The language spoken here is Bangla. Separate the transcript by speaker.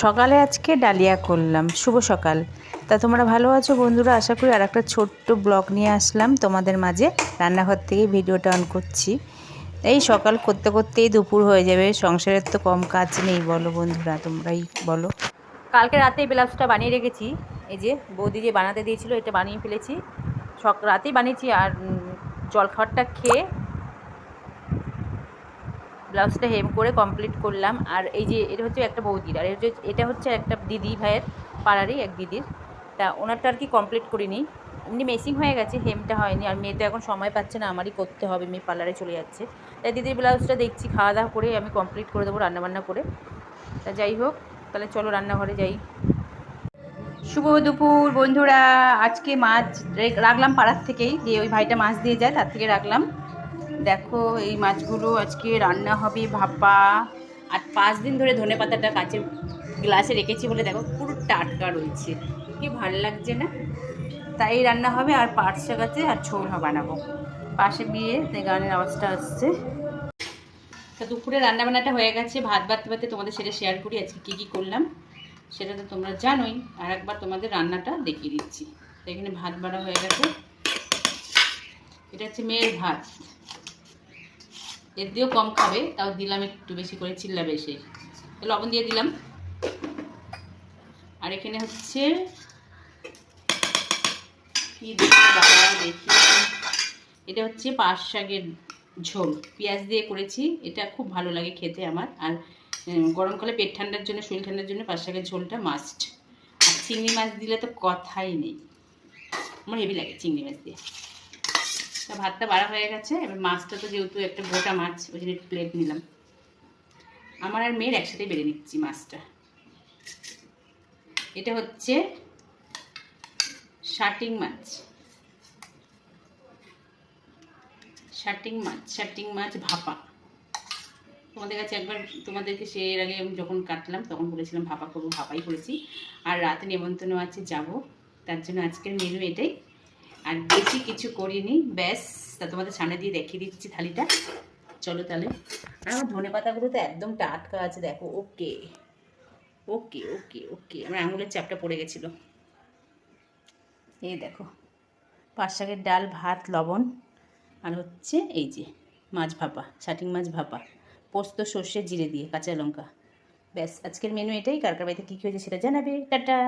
Speaker 1: সকালে আজকে ডালিয়া করলাম। শুভ সকাল। তা তোমরা ভালো আছো বন্ধুরা? আশা করি। আর একটা ছোট্ট ব্লগ নিয়ে আসলাম তোমাদের মাঝে। রান্নাঘর থেকেই ভিডিওটা অন করছি। এই সকাল করতে করতেই দুপুর হয়ে যাবে। সংসারের তো কম কাজ নেই, বলো বন্ধুরা, তোমরাই বলো। কালকে রাতেই ব্লাউজটা বানিয়ে রেখেছি। এই যে বৌদি যে বানাতে দিয়েছিল, এটা বানিয়ে ফেলেছি। রাতেই বানিয়েছি। আর জলখাবারটা খেয়ে ব্লাউজটা হেম করে কমপ্লিট করলাম। আর এই যে এটা হচ্ছে একটা বৌদির, আর এটা হচ্ছে একটা দিদি ভাইয়ের, পাড়ারই এক দিদির। তা ওনারটা আর কি কমপ্লিট করিনি, এমনি মেসিং হয়ে গেছে, হেমটা হয়নি। আর মেয়ে তো এখন সময় পাচ্ছে না, আমারই করতে হবে, মেয়ে পার্লারে চলে যাচ্ছে। তাই দিদির ব্লাউজটা দেখছি, খাওয়া দাওয়া করে আমি কমপ্লিট করে দেবো রান্নাবান্না করে। তা যাই হোক, তাহলে চলো রান্নাঘরে যাই। শুভ দুপুর বন্ধুরা। আজকে মাছ রাখলাম পাড়ার থেকেই, যে ওই ভাইটা মাছ দিয়ে যায়, তার থেকে রাখলাম। দেখো এই মাছগুলো আজকে রান্না হবে ভাপা। আর 5 দিন ধরে ধনেপাতাটা কাঁচের গ্লাসে রেখেছি বলে দেখো পুরো টাটকা রয়েছে, কি ভালো লাগছে না? তাই রান্না হবে। আর পাট শাক আছে, আর ঝোল বানাবো। পাশে বিয়ে, তাই গানের আওয়াজটা আসছে। তা দুপুরে রান্নাবান্নাটা হয়ে গেছে। ভাত বাড়তে তোমাদের সেটা শেয়ার করি আজকে কী কী করলাম, সেটা তো তোমরা জানোই। আর একবার তোমাদের রান্নাটা দেখিয়ে দিচ্ছি। তো এখানে ভাত বাড়া হয়ে গেছে। এটা হচ্ছে মেয়ের ভাত, এর দিয়েও কম খাবে, তাও দিলাম একটু বেশি করে, চিল্লাবে এসে, লবণ দিয়ে দিলাম। আর এখানে হচ্ছে কি দেখি, এটা হচ্ছে পাট শাকের ঝোল, পেঁয়াজ দিয়ে করেছি। এটা খুব ভালো লাগে খেতে আমার। আর গরমকালে পেট ঠান্ডার জন্য, শরীর ঠান্ডার জন্য পাট শাকের ঝোলটা মাস্ট। আর চিংড়ি মাছ দিলে তো কথাই নেই, আমার হেভি লাগে চিংড়ি মাছ দিয়ে। তা ভাতটা বাড়া হয়ে গেছে। এবার মাছটা তো যেহেতু একটা গোটা মাছ, ওই জন্য একটু প্লেট নিলাম। আমার আর মেয়ের একসাথে বেড়ে নিচ্ছি মাছটা। এটা হচ্ছে শাটিং মাছ, শাটিং মাছ ভাপা। তোমাদের কাছে একবার, তোমাদেরকে সে এর আগে আমি যখন কাটলাম তখন বলেছিলাম ভাপা করবো, ভাপাই করেছি। আর রাতে নেমন্তন্ন আছে, যাব, তার জন্য আজকের মেনু এটাই। আর বেশি কিছু করিনি, ব্যাস। তা তোমাদের সামনে দিয়ে দেখিয়ে দিচ্ছি থালিটা। চলো তাহলে। আর আমার ধনে পাতাগুলো তো একদম টাটকা আছে, দেখো। ওকে ওকে ওকে ওকে, আমার আঙুলের চাপটা পড়ে গেছিলো। এই দেখো, পাট শাকের ডাল, ভাত, লবণ, আর হচ্ছে এই যে মাছ ভাপা, শাটিং মাছ ভাপা, পোস্ত, সর্ষে, জিরে দিয়ে, কাঁচা লঙ্কা। ব্যাস, আজকের মেনু এটাই। কার কার বাড়িতে কী কী হয়েছে সেটা জানাবে। টাটা।